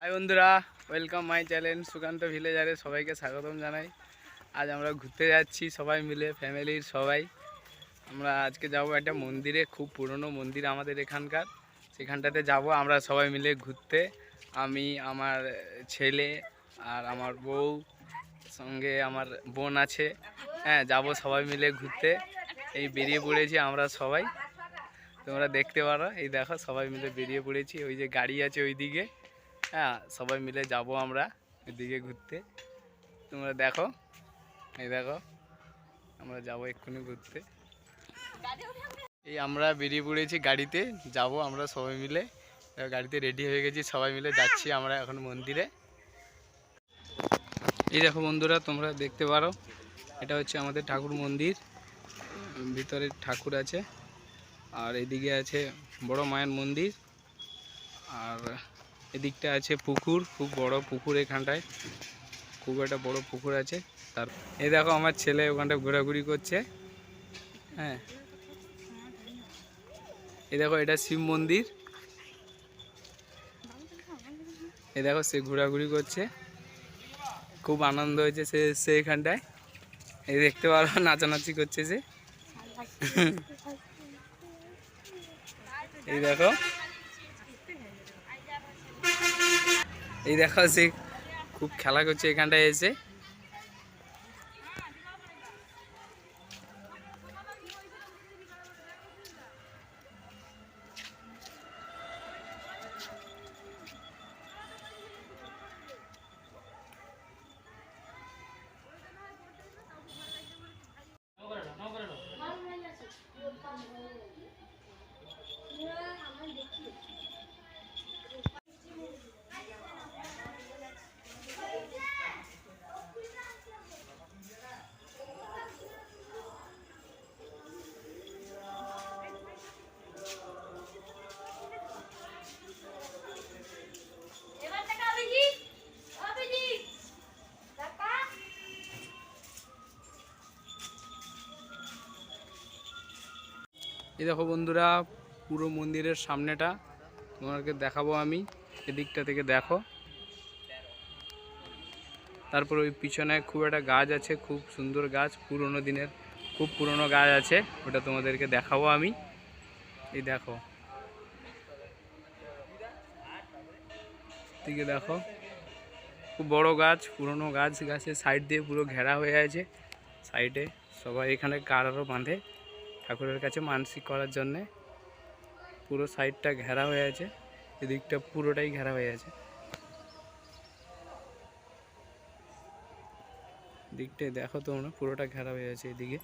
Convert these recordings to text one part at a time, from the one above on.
High বন্ধুরা, welcome my channel Sukanta ভিলেজারে সবাইকে স্বাগতম জানাই। আজ আমরা ঘুরতে যাচ্ছি সবাই মিলে, ফ্যামিলির সবাই। আমরা আজকে যাব একটা মন্দিরে, খুব পুরনো মন্দির আমাদের এখানকার। সেখানটাতে যাব আমরা সবাই মিলে ঘুরতে। আমি, আমার ছেলে আর আমার বউ, সঙ্গে আমার বোন আছে। হ্যাঁ, যাব সবাই মিলে ঘুরতে। এই বেরিয়ে পড়েছি আমরা সবাই, তোমরা দেখতে পারো। এই দেখো সবাই মিলে বেরিয়ে পড়েছি। ওই যে গাড়ি আছে ওইদিকে। হ্যাঁ, সবাই মিলে যাব আমরা এদিকে ঘুরতে। তোমরা দেখো, এই দেখো আমরা যাব এক্ষুনি ঘুরতে। এই আমরা বেরিয়ে পড়েছি গাড়িতে, যাব আমরা সবাই মিলে। গাড়িতে রেডি হয়ে গেছি, সবাই মিলে যাচ্ছি আমরা এখন মন্দিরে। এই দেখো বন্ধুরা, তোমরা দেখতে পারো, এটা হচ্ছে আমাদের ঠাকুর মন্দির। ভিতরে ঠাকুর আছে, আর এদিকে আছে বড় মায়ের মন্দির। আর এদিকটা আছে পুকুর, খুব বড় পুকুর এখানটায়, খুব একটা বড় পুকুর আছে। তার এই দেখো আমার ছেলে ওখানটা ঘোরাঘুরি করছে। হ্যাঁ, এই দেখো এটা শিব মন্দির। এই দেখো সে ঘোরাঘুরি করছে, খুব আনন্দ হয়েছে সে এখানটায়। এই দেখতে পারো নাচানাচি করছে সে। এই দেখো, এই দেখো সে খুব খেলা করছে এখানটায় এসে। এই দেখো বন্ধুরা, পুরো মন্দিরের সামনেটা তোমাকে দেখাবো আমি। এদিকটা থেকে দেখো। তারপর ওই পিছনে খুব একটা গাছ আছে, খুব সুন্দর গাছ, পুরনো দিনের খুব পুরনো গাছ আছে, ওটা তোমাদেরকে দেখাবো আমি। এই দেখো, দিকে দেখো, খুব বড় গাছ, পুরনো গাছ। গাছের সাইড দিয়ে পুরো ঘেরা হয়ে আছে। সাইডে সবাই এখানে কারও বাঁধে ঠাকুরের কাছে মানসিক করার জন্যে। পুরো সাইডটা ঘেরা হয়ে আছে, এদিকটা পুরোটাই ঘেরা হয়ে আছে। দিকটাই দেখো তোমরা, পুরোটা ঘেরা হয়ে আছে এদিকে।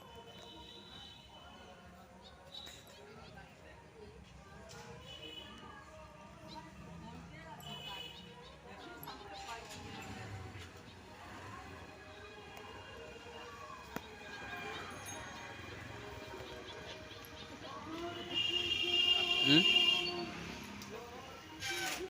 হুম।